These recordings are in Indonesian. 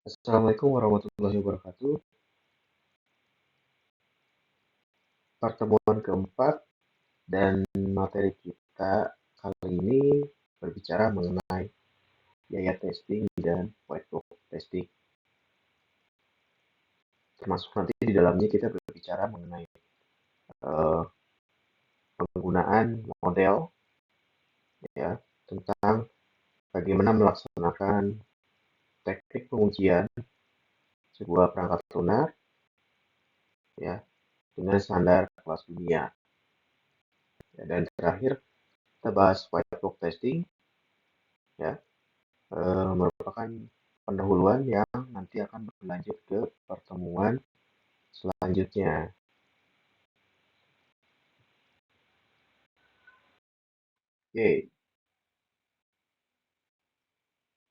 Assalamualaikum warahmatullahi wabarakatuh. Pertemuan keempat dan materi kita kali ini berbicara mengenai biaya testing dan whiteboard testing. Termasuk nanti di dalamnya kita berbicara mengenai eh, penggunaan model, ya, tentang bagaimana melaksanakan teknik pengujian sebuah perangkat lunak, ya, dengan standar kelas dunia. Ya, dan terakhir kita bahas whiteboard testing, ya, merupakan pendahuluan yang nanti akan berlanjut ke pertemuan selanjutnya. Oke,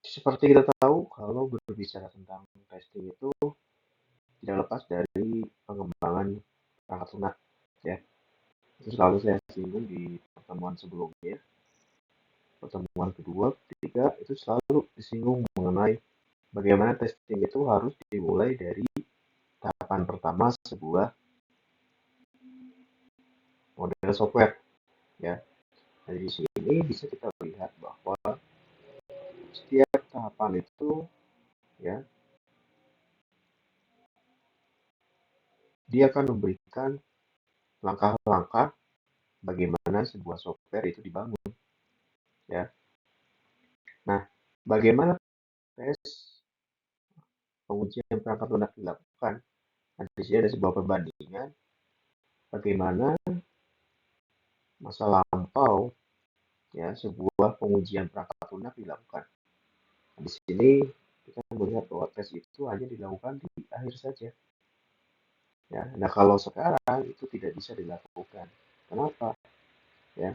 seperti kita tahu, kalau berbicara tentang testing itu tidak lepas dari pengembangan perangkat lunak, ya. Itu selalu saya singgung di pertemuan sebelumnya. Pertemuan kedua, ketiga, itu selalu disinggung mengenai bagaimana testing itu harus dimulai dari tahapan pertama sebuah model software, ya. Nah, di sini bisa kita lihat bahwa setiap tahapan itu, ya, dia akan memberikan langkah-langkah bagaimana sebuah software itu dibangun, ya. Nah, bagaimana tes pengujian perangkat lunak dilakukan? Nah, di sini ada sebuah perbandingan bagaimana masa lampau, ya, sebuah pengujian perangkat lunak dilakukan. Nah, di sini kita melihat bahwa tes itu hanya dilakukan di akhir saja, ya. Nah, kalau sekarang itu tidak bisa dilakukan. Kenapa? Ya,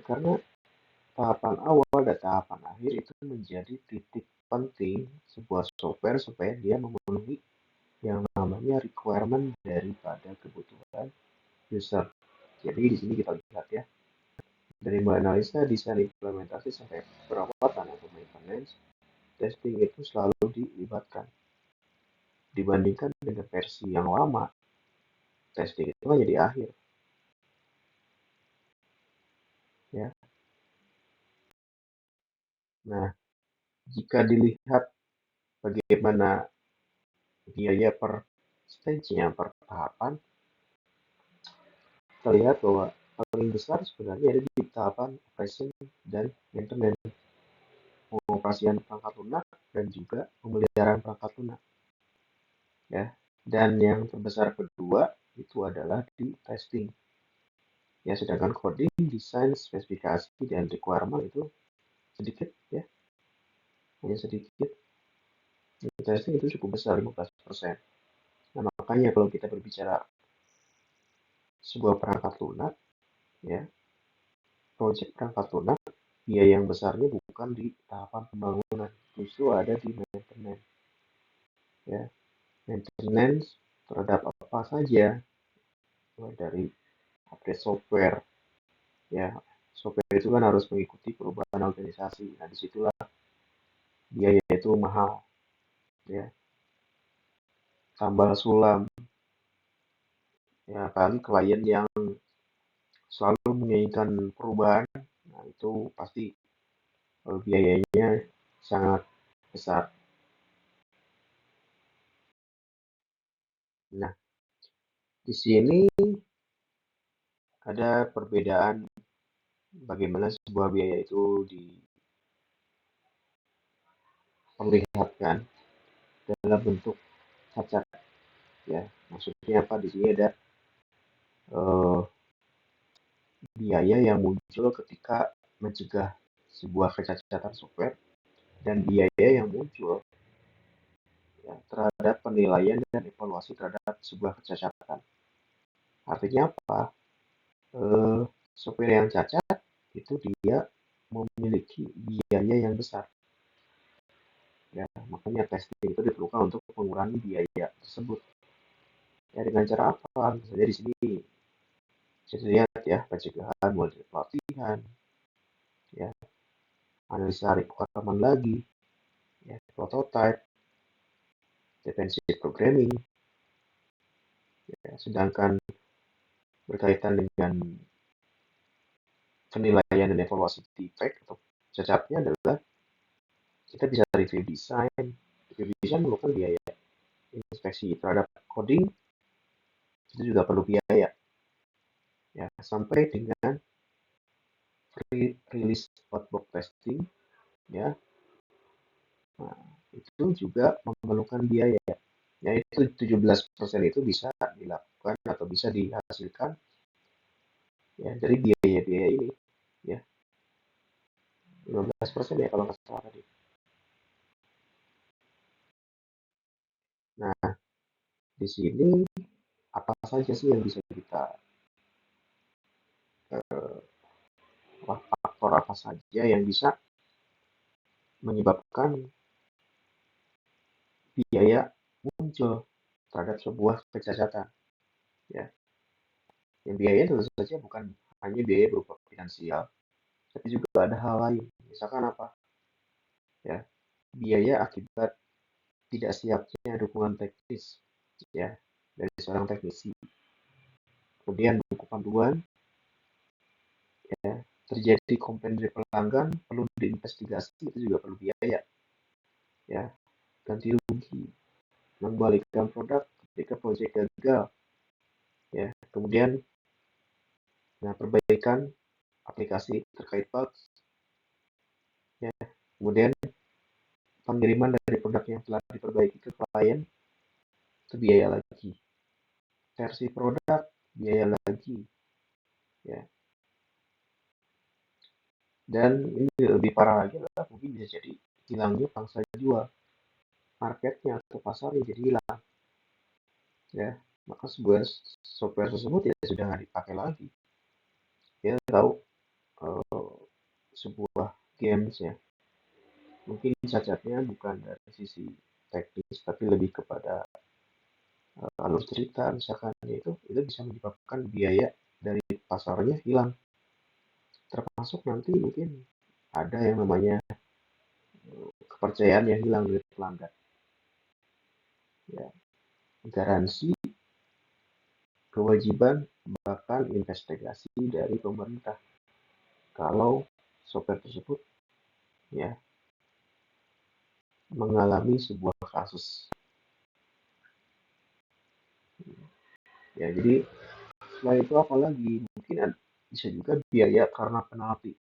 karena tahapan awal dan tahapan akhir itu menjadi titik penting sebuah software supaya dia memenuhi yang namanya requirement daripada kebutuhan user. Jadi di sini kita lihat, ya, dari mulai analisa, desain, implementasi sampai perawatan atau maintenance, testing itu selalu dilibatkan. Dibandingkan dengan versi yang lama, testing itu hanya di akhir, ya. Nah, jika dilihat bagaimana biaya per stage-nya, per tahapan, kita lihat bahwa paling besar sebenarnya ada di tahapan operation dan maintenance, pengoperasian perangkat lunak dan juga pemeliharaan perangkat lunak, ya. Dan yang terbesar kedua itu adalah di testing, ya. Sedangkan coding, desain, spesifikasi dan requirement itu sedikit, ya, hanya sedikit. Testing itu cukup besar, 15%. Nah, makanya kalau kita berbicara sebuah perangkat lunak, ya, proyek perangkat lunak, biaya yang besarnya bukan di tahapan pembangunan, justru ada di maintenance, ya. Maintenance terhadap apa saja, mulai dari update software, ya. Software itu kan harus mengikuti perubahan organisasi. Nah, disitulah biaya itu mahal, ya. Tambal sulam, ya, kali klien yang selalu menginginkan perubahan, nah itu pasti biayanya sangat besar. Nah, di sini ada perbedaan bagaimana sebuah biaya itu diperlihatkan dalam bentuk cacat, ya. Maksudnya apa? Di sini ada eh, biaya yang muncul ketika mencegah sebuah kecacatan software dan biaya yang muncul, ya, terhadap penilaian dan evaluasi terhadap sebuah kecacatan. Artinya apa? Eh, Software yang cacat itu dia memiliki biaya yang besar, ya. Makanya testing itu diperlukan untuk mengurangi biaya tersebut. Ya, dengan cara apa? Misalnya di sini bisa dilihat, ya, pencegahan mulai dari pelatihan, ya, analisa requirement lagi, ya, prototype, defensive programming, ya. Sedangkan berkaitan dengan penilaian dan evaluasi defect atau cacatnya adalah kita bisa review desain. Review desain memerlukan biaya. Inspeksi terhadap coding itu juga perlu biaya, ya, sampai dengan release hotbox testing, ya. Nah, itu juga memerlukan biaya, yaitu 17% itu bisa dilakukan atau bisa dihasilkan, ya, dari biaya-biaya ini, ya. 15% ya kalau nggak salah tadi. Nah, di sini apa saja sih yang bisa kita faktor apa saja yang bisa menyebabkan biaya muncul terhadap sebuah kecacatan, ya. Yang biaya tentu saja bukan hanya biaya berupa finansial, tapi juga ada hal lain. Misalkan apa? Ya, biaya akibat tidak siapnya dukungan teknis, ya, dari seorang teknisi. Kemudian buku panduan, ya, terjadi komplain dari pelanggan, perlu diinvestigasi, itu juga perlu biaya, ya. Ganti rugi, mengembalikan produk ketika proyek gagal, ya. Kemudian, nah, perbaikan aplikasi terkait bug, ya. Kemudian pengiriman dari produk yang telah diperbaiki ke klien itu biaya lagi. Versi produk biaya lagi, ya. Dan ini lebih parah lagi adalah mungkin bisa jadi hilangnya pangsa jual, marketnya atau pasarnya jadi hilang, ya. Maka sebuah software tersebut ya sudah nggak dipakai lagi. Ya tahu, uh, sebuah games, ya, mungkin cacatnya bukan dari sisi teknis tapi lebih kepada alur cerita, misalkan, itu bisa menyebabkan biaya dari pasarnya hilang, termasuk nanti mungkin ada yang namanya kepercayaan yang hilang dari pelanggan, ya. Garansi, kewajiban, bahkan investigasi dari pemerintah kalau software tersebut, ya, mengalami sebuah kasus, ya. Jadi selain itu apalagi mungkin bisa juga biaya karena penalti,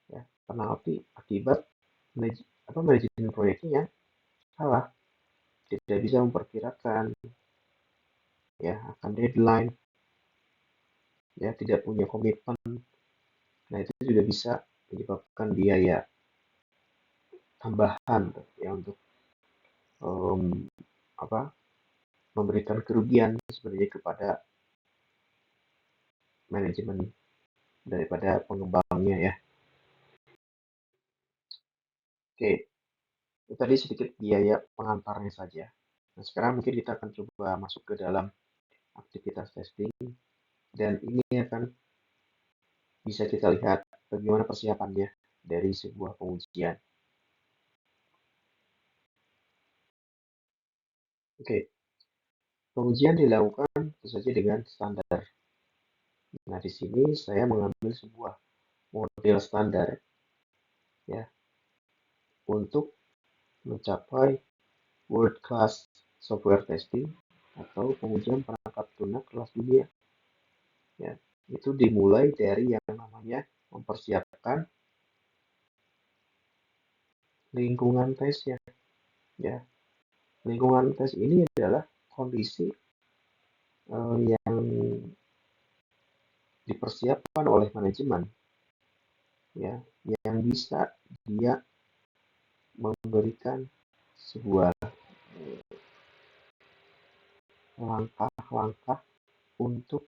ya, penalti akibat manajemen proyeknya salah, tidak bisa memperkirakan, ya, akan deadline, ya, tidak punya komitmen. Nah, itu juga bisa menyebabkan biaya tambahan, ya, untuk um, apa memberikan kerugian sebenarnya kepada manajemen daripada pengembangnya, ya. Oke, itu tadi sedikit biaya pengantarnya saja. Nah, sekarang mungkin kita akan coba masuk ke dalam aktivitas testing, dan ini akan bisa kita lihat bagaimana persiapannya dari sebuah pengujian. Oke, pengujian dilakukan tentu saja dengan standar. Nah, di sini saya mengambil sebuah model standar, ya, untuk mencapai world class software testing atau pengujian perangkat lunak kelas dunia, ya. Itu dimulai dari yang namanya mempersiapkan lingkungan tesnya, ya. Lingkungan tes ini adalah kondisi yang dipersiapkan oleh manajemen, ya, yang bisa dia memberikan sebuah langkah-langkah untuk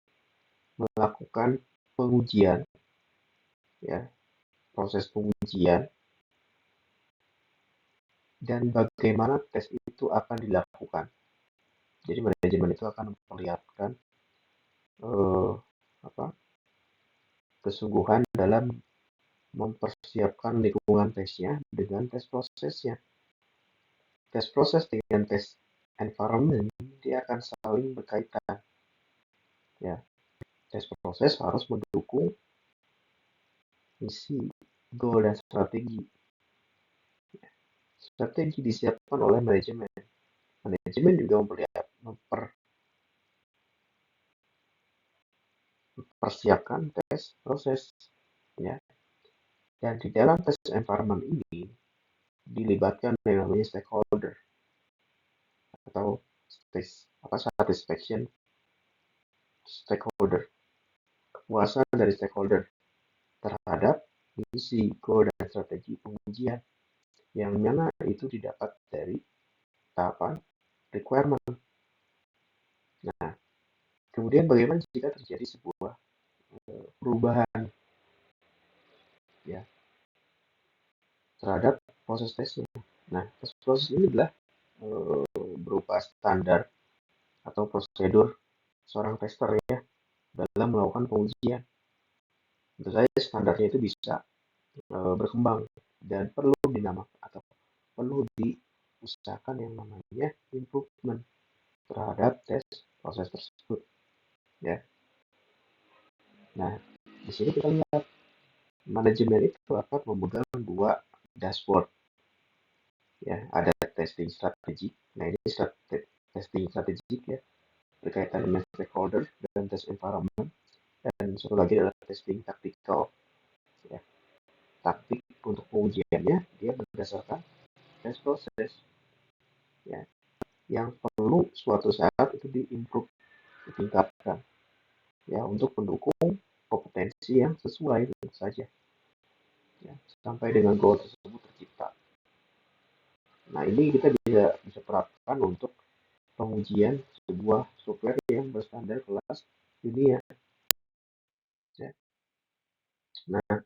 melakukan pengujian, ya, proses pengujian, dan bagaimana tes itu akan dilakukan. Jadi manajemen itu akan memperlihatkan eh, apa kesungguhan dalam mempersiapkan lingkungan tesnya dengan tes prosesnya. Tes proses dengan tes environment, dia akan saling berkaitan. Ya, test proses harus mendukung misi, goal, dan strategi. Strategi disiapkan oleh manajemen. Manajemen juga mempersiapkan tes proses. Ya. Dan di dalam tes environment ini dilibatkan yang namanya stakeholder atau satisfaction stakeholder, kepuasan dari stakeholder terhadap misi, goal, dan strategi pengujian yang mana itu didapat dari tahapan requirement. Nah, kemudian bagaimana jika terjadi sebuah perubahan ya terhadap proses tesnya. Nah, proses ini adalah berupa standar atau prosedur seorang tester ya dalam melakukan pengujian. Tentu saja standarnya itu bisa berkembang dan perlu dinamakan atau perlu diusahakan yang namanya improvement terhadap tes proses tersebut ya. Nah, di sini kita lihat manajemen itu akan memegang dua dashboard ya, ada testing strategi. Nah, ini testing strategik ya berkaitan dengan stakeholder dan test environment, dan satu lagi adalah testing taktikal ya. Taktik untuk pengujiannya dia berdasarkan test proses ya yang perlu suatu saat itu diimprove, ditingkatkan ya untuk mendukung kompetensi yang sesuai tentu saja ya, sampai dengan goal tersebut tercipta. Nah, ini kita bisa terapkan untuk pengujian sebuah software yang berstandar kelas dunia ya. Nah,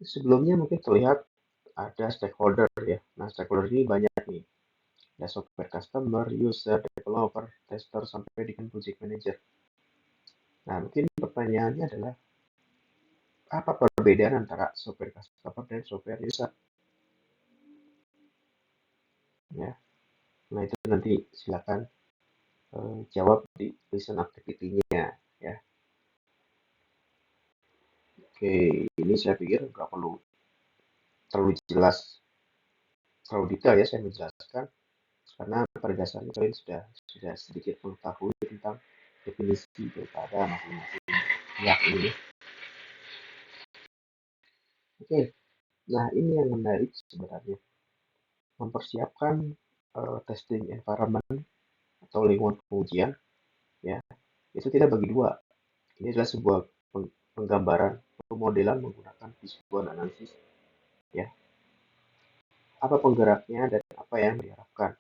sebelumnya mungkin terlihat ada stakeholder ya. Nah, stakeholder ini banyak nih. Ya, software customer, user, developer, tester, sampai dengan project manager. Nah, mungkin pertanyaannya adalah apa perbedaan antara software customer dan software user? Ya, nah itu nanti silakan jawab di listen activity-nya ya. Oke, ini saya pikir nggak perlu terlalu jelas, terlalu detail ya saya menjelaskan karena pada dasarnya kalian sudah sedikit mengetahui tentang definisi daripada masing-masing pihak ini. Oke, nah ini yang menarik sebenarnya mempersiapkan testing environment atau lingkungan pengujian ya itu kita bagi dua. Ini adalah sebuah penggambaran pemodelan menggunakan visual analysis ya. Apa penggeraknya dan apa yang diharapkan.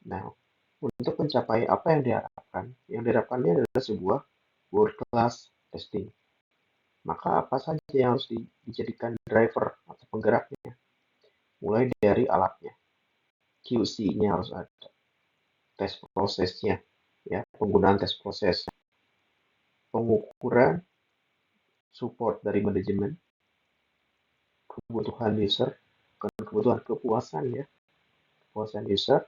Nah, untuk mencapai apa yang diharapkannya adalah sebuah world class testing. Maka apa saja yang harus dijadikan driver atau penggeraknya? Mulai dari alatnya, QC-nya harus ada, tes prosesnya, ya, penggunaan tes proses, pengukuran support dari manajemen, kebutuhan user, kebutuhan kepuasan ya, kepuasan user,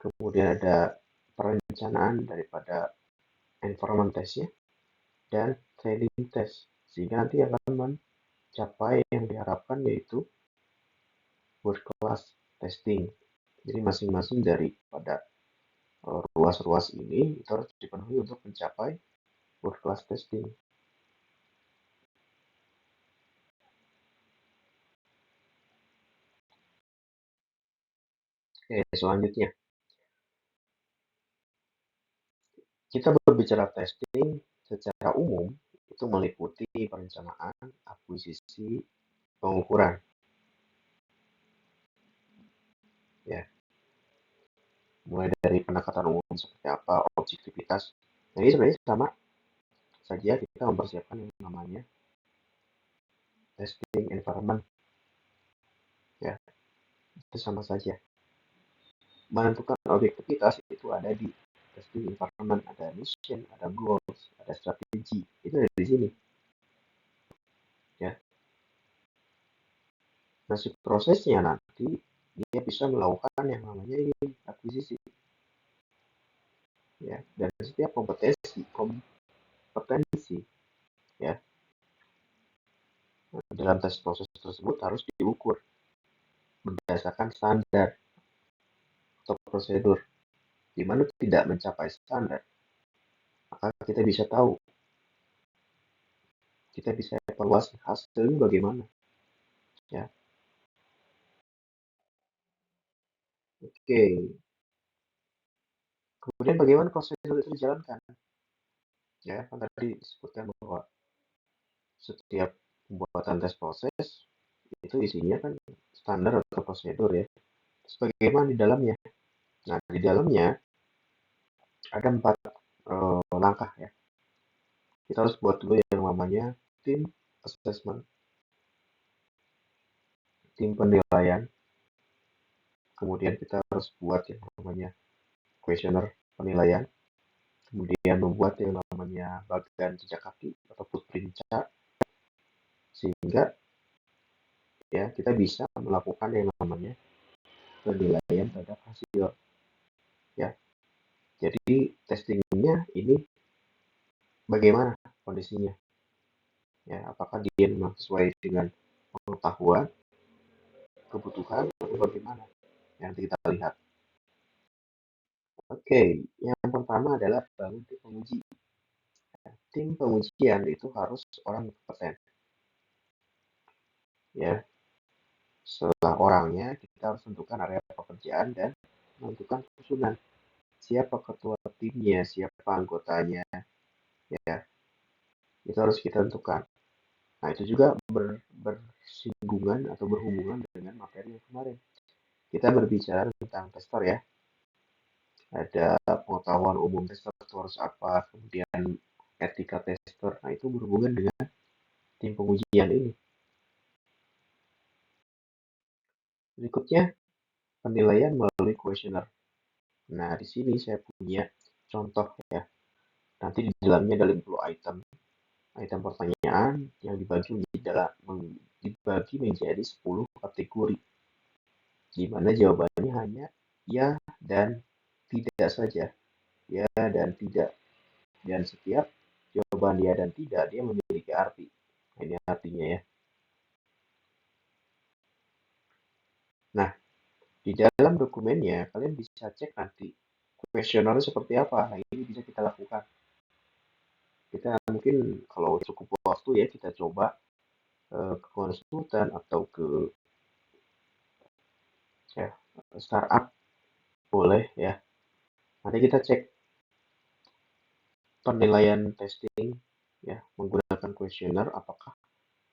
kemudian ada perencanaan daripada environment testnya, dan training test, sehingga nanti akan mencapai yang diharapkan yaitu world class testing. Jadi masing-masing daripada ruas-ruas ini itu harus dipenuhi untuk mencapai world class testing. Oke, selanjutnya kita berbicara testing secara umum itu meliputi perencanaan, akuisisi, pengukuran. Ya, mulai dari pendekatan umum seperti apa, objektivitas. Nah, ini sebenarnya sama saja kita mempersiapkan yang namanya testing environment. Ya, itu sama saja. Menentukan objektivitas itu ada di testing environment, ada mission, ada goals, ada strategi. Itu ada di sini. Ya. Nah, si prosesnya nanti dia bisa melakukan yang namanya ini akuisisi, ya. Dan setiap kompetensi, ya, dalam tes proses tersebut harus diukur berdasarkan standar atau prosedur. Di mana tidak mencapai standar, maka kita bisa tahu, kita bisa evaluasi hasilnya bagaimana, ya. Oke, kemudian bagaimana prosedur itu dijalankan, ya. Kan tadi disebutkan bahwa setiap pembuatan tes proses itu isinya kan standar atau prosedur, ya. Terus bagaimana di dalamnya? Nah, di dalamnya ada 4 langkah, ya. Kita harus buat dulu yang namanya tim assessment, tim penilaian. Kemudian kita harus buat yang namanya questionnaire penilaian. Kemudian membuat yang namanya bagian jejak kaki atau footprint chart, sehingga, ya, kita bisa melakukan yang namanya penilaian terhadap hasil, ya. Jadi testingnya ini bagaimana kondisinya, ya, apakah dia memang sesuai dengan pengetahuan, kebutuhan, atau bagaimana, yang nanti kita lihat. Oke, yang pertama adalah bangun tim penguji. Tim pengujian itu harus orang kompeten, ya. Setelah orangnya, kita harus tentukan area pekerjaan dan menentukan susunan. Siapa ketua timnya, siapa anggotanya, ya. Itu harus kita tentukan. Nah, itu juga bersinggungan atau berhubungan dengan materi yang kemarin. Kita berbicara tentang tester, ya. Ada pengetahuan umum tester itu harus apa, kemudian etika tester. Nah, itu berhubungan dengan tim pengujian ini. Berikutnya, penilaian melalui kuesioner. Nah, di sini saya punya contoh, ya. Nanti di dalamnya ada 50 item pertanyaan yang dibagi menjadi 10 kategori, di mana jawabannya hanya ya dan tidak saja, ya dan tidak. Dan setiap jawaban ya dan tidak dia memiliki arti. Ini artinya, ya. Nah, di dalam dokumennya kalian bisa cek nanti kuesionernya seperti apa. Nah, ini bisa kita lakukan. Kita mungkin kalau cukup waktu, ya, kita coba ke konsultan atau ke, ya, startup boleh, ya. Nanti kita cek penilaian testing, ya, menggunakan kuesioner, apakah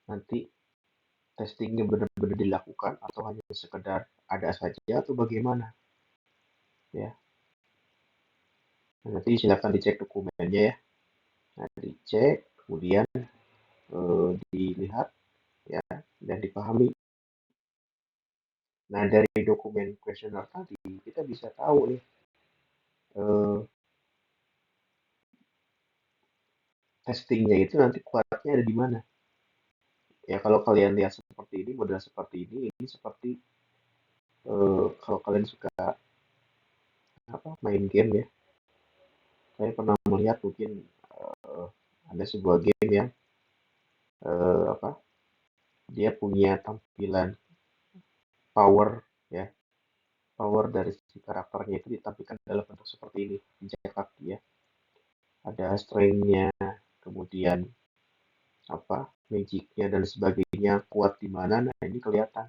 nanti testingnya benar-benar dilakukan atau hanya sekedar ada saja atau bagaimana, ya. Nah, nanti silakan dicek dokumennya, ya. Nah, dicek, kemudian dilihat, ya, dan dipahami. Nah, dari dokumen kuesioner tadi kita bisa tahu nih eh, testingnya itu nanti kuatnya ada di mana. Ya, kalau kalian lihat seperti ini, model seperti ini seperti kalau kalian suka apa main game, ya. Saya pernah melihat mungkin ada sebuah game yang apa dia punya tampilan power, ya, power dari si karakternya itu ditampilkan dalam bentuk seperti ini, jejak kaki, ya. Ada strength-nya, kemudian apa magicnya dan sebagainya, kuat di mana. Nah, ini kelihatan.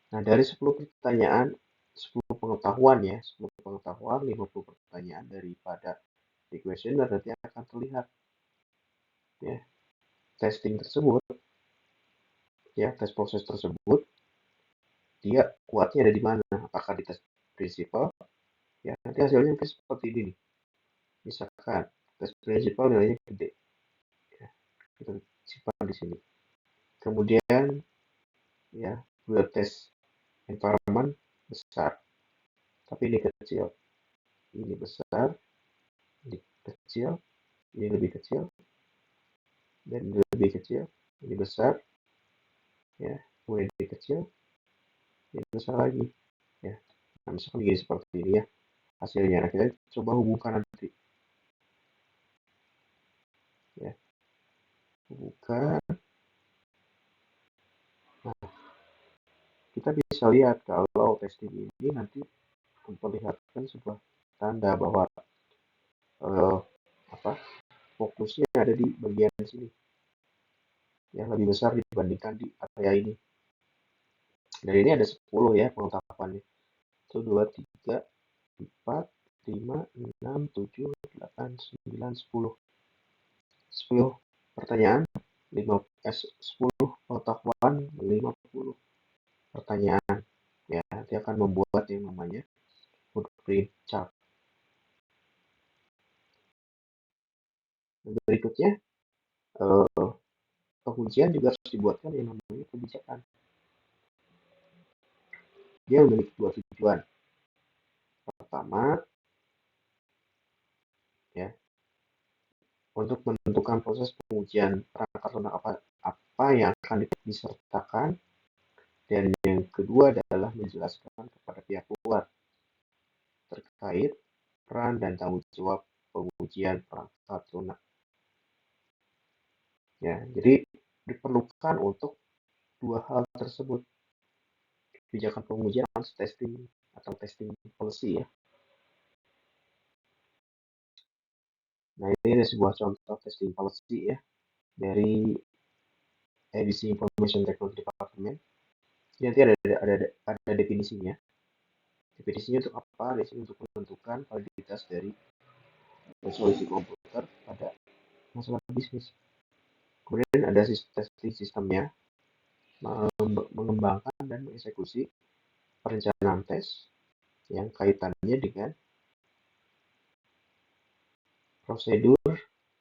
Nah, dari 10 pertanyaan, 10 pengetahuan, ya, 10 pengetahuan, 50 pertanyaan daripada di questionnaire nanti akan terlihat, ya, testing tersebut, ya, tes proses tersebut dia kuatnya ada di mana, apakah di tes prinsipal, ya, nanti hasilnya mungkin seperti ini nih. Misalkan tes prinsipal nilainya gede, ya, kita simpan di sini. Kemudian, ya, buat tes environment besar, tapi ini kecil, ini besar, ini kecil, ini lebih kecil, dan ini lebih kecil, ini besar, ya, kemudian ini kecil, lebih besar lagi ya. Nah, misalkan begini seperti ini ya hasilnya. Nah, kita coba hubungkan nanti ya, hubungkan. Nah, kita bisa lihat kalau testing ini nanti memperlihatkan sebuah tanda bahwa eh, apa fokusnya ada di bagian sini yang lebih besar dibandingkan di area ini. Dan ini ada 10 ya penetapannya. 1, 2, 3, 4, 5, 6, 7, 8, 9, 10. 10 pertanyaan, 10 pengetahuan, 50 pertanyaan. Ya, nanti akan membuat yang namanya footprint chart. Berikutnya, pengujian juga harus dibuatkan yang namanya kebijakan. Dia memiliki dua tujuan. Pertama, ya, untuk menentukan proses pengujian perangkat lunak apa yang akan disertakan, dan yang kedua adalah menjelaskan kepada pihak luar terkait peran dan tanggung jawab pengujian perangkat lunak. Ya, jadi diperlukan untuk dua hal tersebut, kebijakan pengujian testing atau testing policy ya. Nah, ini ada sebuah contoh testing policy ya dari ABC Information Technology Department. Ini nanti ada definisinya. Definisinya untuk apa? Definisinya untuk menentukan validitas dari solusi komputer pada masalah bisnis. Kemudian ada testing sistemnya, mengembangkan dan mengeksekusi perencanaan tes yang kaitannya dengan prosedur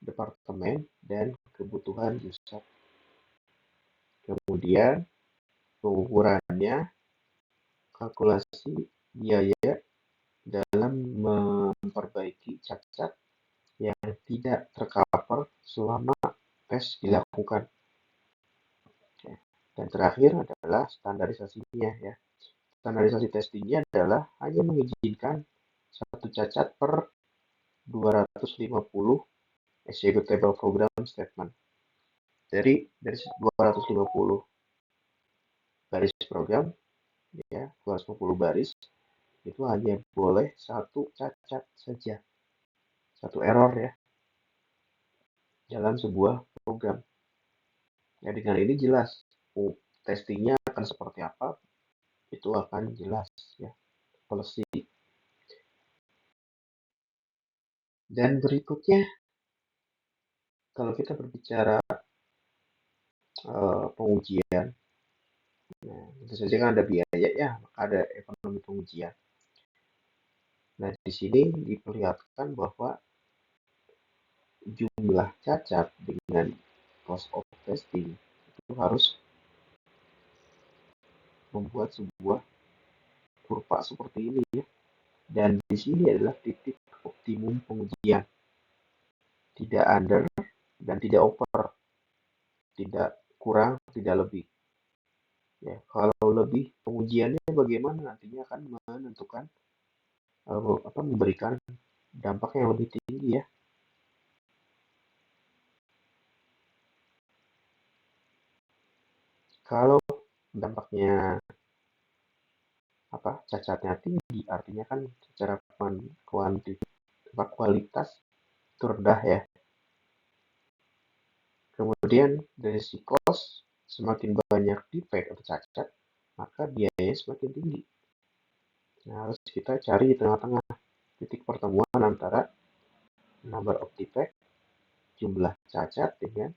departemen dan kebutuhan user. Kemudian pengukurannya, kalkulasi biaya dalam memperbaiki cacat yang tidak tercover selama tes dilakukan. Dan terakhir adalah standarisasinya ya. Standarisasi testingnya adalah hanya mengizinkan satu cacat per 250 executable program statement. Dari 250 baris program ya, 250 baris itu hanya boleh satu cacat saja, satu error ya dalam sebuah program. Ya, dengan ini jelas testingnya akan seperti apa, itu akan jelas ya, policy. Dan berikutnya, kalau kita berbicara pengujian, nah, tentu saja kan ada biaya ya, maka ada ekonomi pengujian. Nah, di sini diperlihatkan bahwa jumlah cacat dengan cost of testing itu harus membuat sebuah kurva seperti ini ya. Dan di sini adalah titik optimum pengujian. Tidak under dan tidak over. Tidak kurang, tidak lebih. Ya, kalau lebih pengujiannya bagaimana nantinya akan menentukan memberikan dampak yang lebih tinggi ya. Kalau dampaknya cacatnya tinggi, artinya kan secara kualitas itu rendah ya. Kemudian dari si cost, semakin banyak defect atau cacat, maka biayanya semakin tinggi. Nah, harus kita cari di tengah-tengah titik pertemuan antara number of defect, jumlah cacat dengan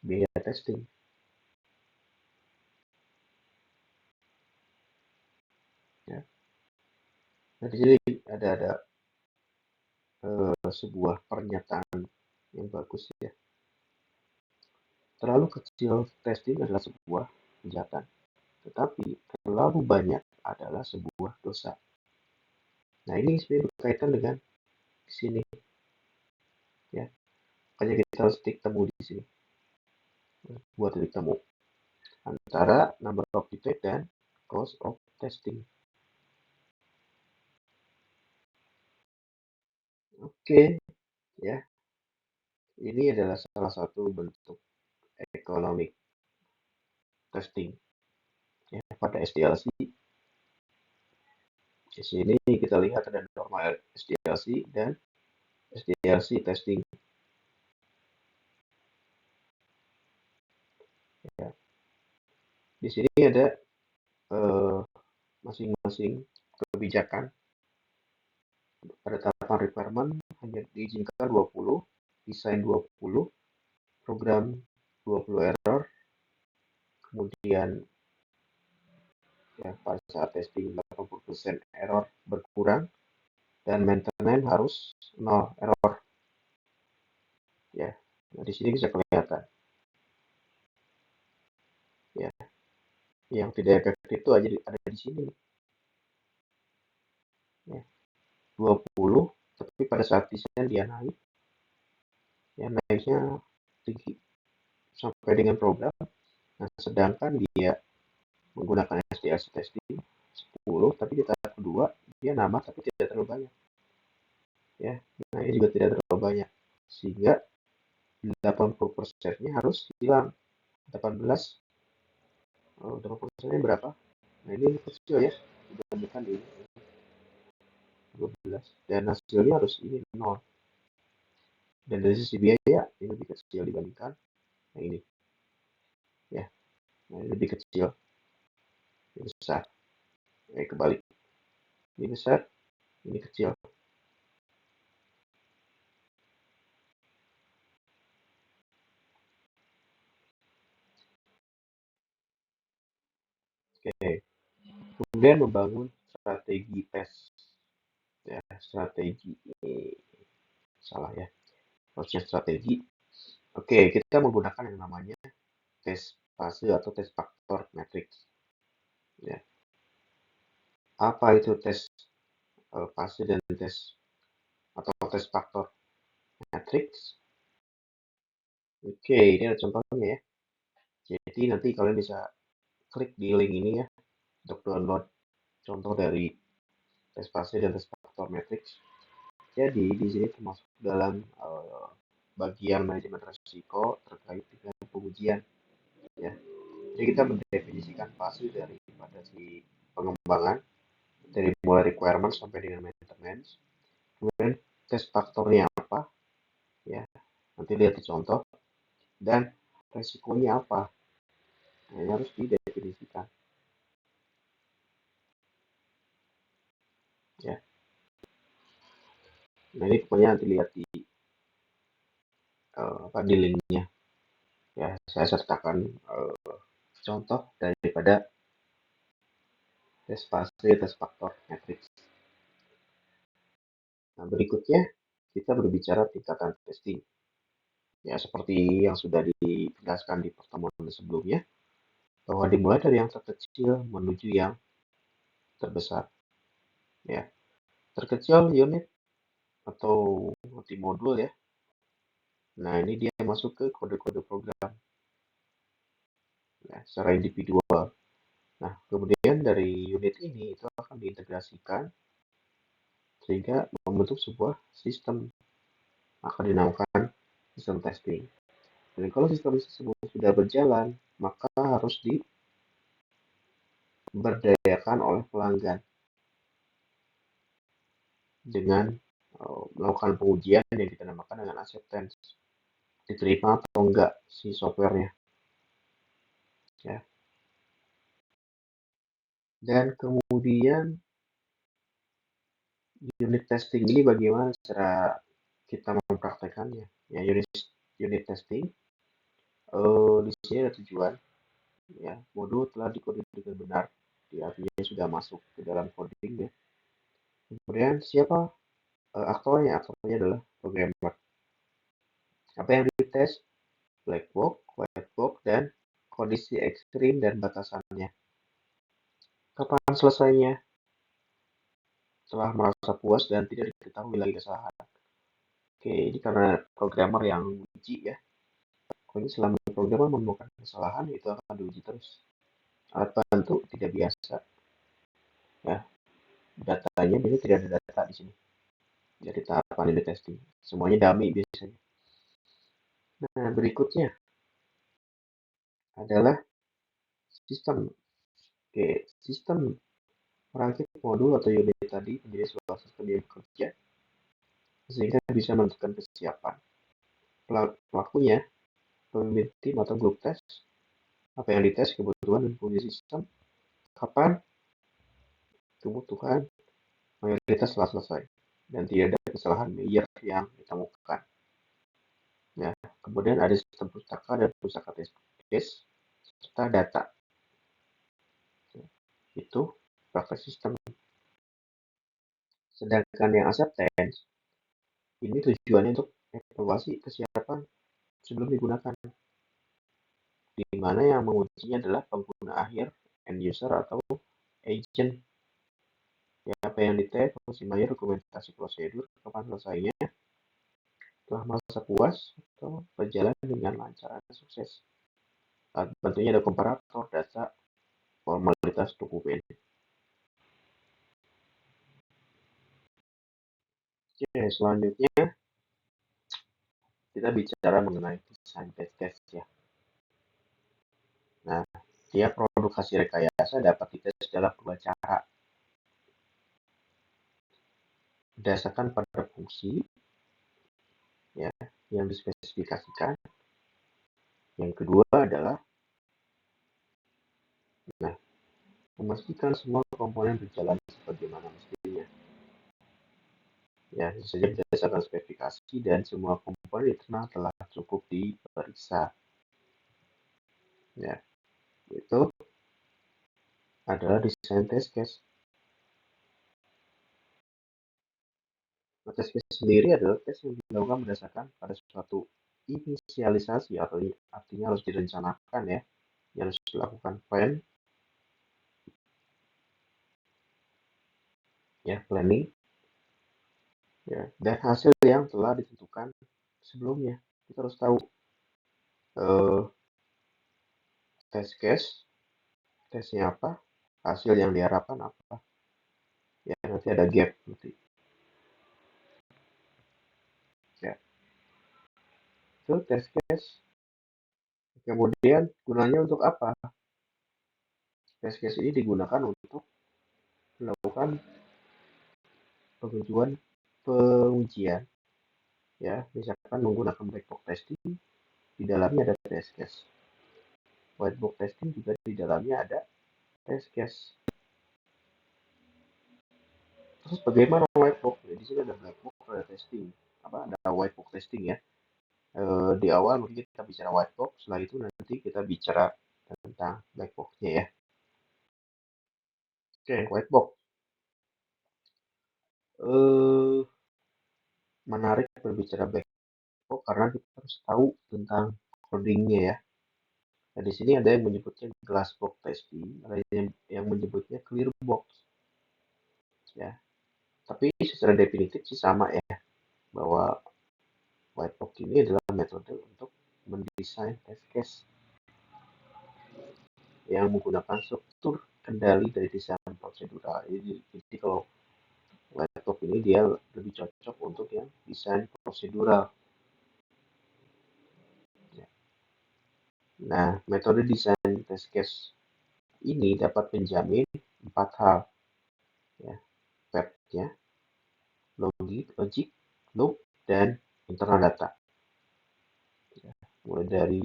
biaya testing. Ya. Nah, di sini ada sebuah pernyataan yang bagus ya. Terlalu kecil testing adalah sebuah kejahatan, tetapi terlalu banyak adalah sebuah dosa. Nah, ini sebenarnya berkaitan dengan di sini ya. Makanya kita harus titik temu di sini. Buat titik temu antara number of defect dan cost of testing. Oke, ya, ini adalah salah satu bentuk economic testing ya pada SDLC. Di sini kita lihat ada normal SDLC dan SDLC testing. Ya. Di sini ada masing-masing kebijakan. Pada tahapan requirement hanya diizinkan 20, desain 20, program 20 error, kemudian ya, pada saat testing 80% error berkurang, dan maintenance harus 0 error. Ya, nah, di sini bisa kelihatan. Ya, yang tidak efektif itu ada di sini. Ya, 20, tapi pada saat desain dia naik, ya naiknya tinggi sampai dengan program. Nah, sedangkan dia menggunakan SDLC testing 10, tapi di tahap kedua dia nambah tapi tidak terlalu banyak. Ya, nah ini juga tidak terlalu banyak. Sehingga 80%-nya harus hilang. 18, 80%-nya berapa? Nah, ini kecil ya, dibandingkan di 12. Dan hasilnya harus ini 0. Dan dari sisi biaya, ini lebih kecil dibandingkan yang ini. Ya, nah, ini lebih kecil. Ini besar. Kebalik. Ini besar, ini kecil. Oke. Kemudian membangun strategi tes. Ya, strategi ini salah ya. Harusnya strategi. Oke, kita menggunakan yang namanya tes fase atau tes faktor matrix. Ya. Apa itu tes fase dan tes atau tes faktor matrix? Oke, ini ada contohnya ya. Jadi nanti kalian bisa klik di link ini ya untuk download contoh dari tes fase dan tes faktor matrix. Jadi di sini termasuk dalam bagian manajemen risiko terkait dengan pengujian ya. Jadi kita mendefinisikan fase daripada si pengembangan dari mulai requirement sampai dengan maintenance. Kemudian tes faktornya apa ya, nanti lihat di contoh, dan resikonya apa. Nah, ini harus didefinisikan ya. Nah, ini pokoknya nanti lihat di apa di linknya ya, saya sertakan contoh daripada tes fase tes faktor matrix. Nah, berikutnya kita berbicara tingkatan testing. Ya, seperti yang sudah dijelaskan di pertemuan sebelumnya, bahwa dimulai dari yang terkecil menuju yang terbesar. Ya, terkecil unit atau multi modul ya. Nah, ini dia masuk ke kode-kode program ya, secara individual. Nah, kemudian dari unit ini itu akan diintegrasikan sehingga membentuk sebuah sistem, akan dinamakan sistem testing. Dan kalau sistem tersebut sudah berjalan, maka harus diberdayakan oleh pelanggan dengan melakukan pengujian yang kita namakan dengan acceptance, diterima atau enggak si softwarenya ya. Dan kemudian unit testing ini bagaimana cara kita mempraktekannya ya. Unit testing di sini ada tujuan ya, modul telah dikode dengan benar, artinya sudah masuk ke dalam coding ya. Kemudian siapa aktornya? Aktornya adalah programmer. Apa yang dites? Black box, white box, dan kondisi ekstrim dan batasannya. Kapan selesainya? Setelah merasa puas dan tidak diketahui lagi kesalahan. Oke, ini karena programmer yang uji ya. Pokoknya selama programmer menemukan kesalahan, itu akan diuji terus. alat bantu tidak biasa, ya. Datanya biasanya tidak ada data di sini. Jadi tahapan ini testing, semuanya dummy biasanya. Nah, berikutnya adalah sistem. Oke, sistem merangkap modul atau unit tadi menjadi sebuah sistem yang bekerja sehingga bisa menentukan kesiapan. Pelakunya, pemimpin tim atau grup tes, apa yang dites, kebutuhan dan fungsi sistem, kapan kebutuhan mayoritas telah selesai, dan tidak ada kesalahan major yang ditemukan. Ya, kemudian ada sistem pustaka dan pustaka test case serta data. Itu praktek sistem. Sedangkan yang acceptance ini tujuannya untuk evaluasi kesiapan sebelum digunakan, di mana yang mengujinya adalah pengguna akhir, end user atau agent. Ya, apa yang dites, fungsi mayor, dokumentasi prosedur, kapan selesainya, telah merasa puas atau berjalan dengan lancar dan sukses. Tentunya ada komparator, data, formalitas dokumen. Oke, selanjutnya kita bicara mengenai desain test case ya. Nah, tiap produk hasil rekayasa dapat dites dalam dua cara. Berdasarkan pada fungsi ya yang dispesifikasikan. Yang kedua adalah memastikan semua komponen berjalan sebagaimana mestinya. Ya, saja berdasarkan spesifikasi dan semua komponen internal telah cukup diperiksa. Ya, itu adalah desain test case. Nah, test case sendiri adalah tes yang dilakukan berdasarkan pada suatu inisialisasi atau artinya harus direncanakan ya, yang harus dilakukan plan, ya planning, ya, dan hasil yang telah ditentukan sebelumnya. Kita harus tahu test case, tesnya apa, hasil yang diharapkan apa. Ya, nanti ada gap nanti. Ya, itu test case. Kemudian gunanya untuk apa? Test case ini digunakan untuk melakukan pengujian, ya, misalkan menggunakan black box testing, di dalamnya ada test case. White box testing juga di dalamnya ada test case. Terus bagaimana white box? Di sini ada black box, ada testing, ada white box testing ya. Di awal mungkin kita bicara white box, setelah itu nanti kita bicara tentang black box-nya ya. Oke, white box. Menarik berbicara black box karena kita harus tahu tentang codingnya ya. Nah, di sini ada yang menyebutnya glass box testing, ada yang menyebutnya clear box. Ya, tapi secara definitif sih sama ya, bahwa white box ini adalah metode untuk mendesain test case yang menggunakan struktur kendali dari desain prosedural. Jadi kalau white box ini dia lebih cocok untuk yang desain prosedural. Ya. Nah, metode desain test case ini dapat menjamin 4 hal, ya, path-nya, logic, loop, dan internal data. Ya, mulai dari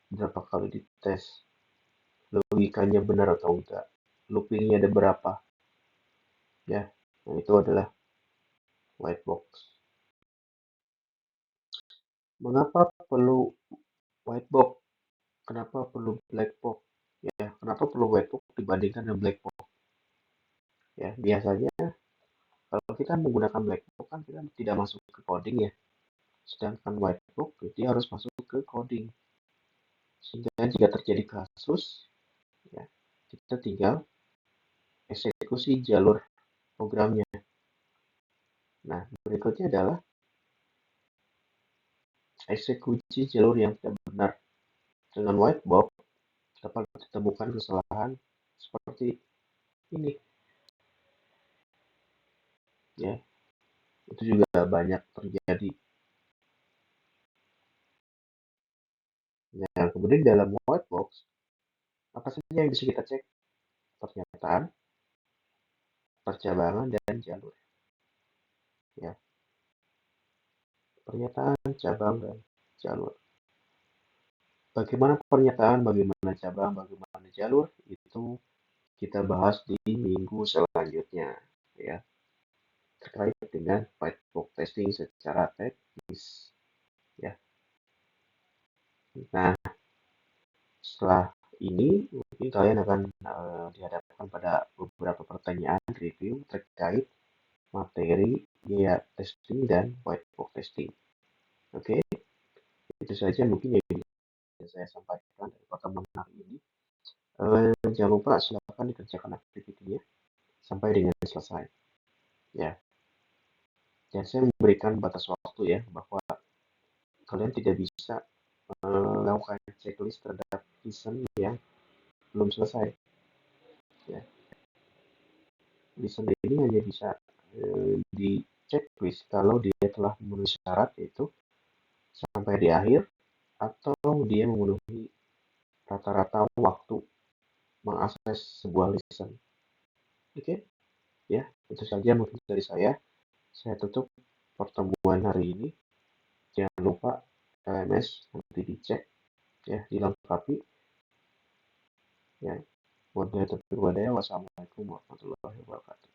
berapa kali dites, logikanya benar atau enggak, loopingnya ada berapa, ya, nah itu adalah white box. Mengapa perlu white box? Kenapa perlu black box? Ya, kenapa perlu white box dibandingkan dengan black box? Ya, biasanya kalau kita menggunakan black box kan kita tidak masuk ke coding ya. Sedangkan white box dia harus masuk ke coding. Sehingga jika terjadi kasus, ya, kita tinggal eksekusi jalur programnya. Nah, berikutnya adalah eksekusi jalur yang tidak benar. Dengan white box, dapat ditemukan kesalahan seperti ini, ya. Itu juga banyak terjadi. Nah, kemudian dalam white box, apa saja yang bisa kita cek? Pernyataan, percabangan, dan jalur. Ya, pernyataan, cabang, dan jalur. Bagaimana pernyataan, bagaimana cabang, bagaimana jalur, itu kita bahas di minggu selanjutnya, ya, terkait dengan white box testing secara teknis, ya. Nah, setelah ini mungkin kalian akan dihadapkan pada beberapa pertanyaan review terkait materi ya testing dan white box testing. Oke, itu saja mungkin yang bisa saya sampaikan dari pertemuan hari ini. Jangan lupa silakan dikerjakan aktivitinya sampai dengan selesai. Ya, dan saya memberikan batas waktu ya bahwa kalian tidak bisa melakukan checklist terhadap lesson yang belum selesai. Ya, lesson ini hanya bisa di checklist kalau dia telah memenuhi syarat yaitu sampai di akhir atau dia memenuhi rata-rata waktu mengakses sebuah lesson. Oke, ya itu saja mungkin dari saya. Saya tutup pertemuan hari ini. Jangan lupa LMS nanti dicek ya, dilengkapi ya. Wassalamualaikum warahmatullahi wabarakatuh.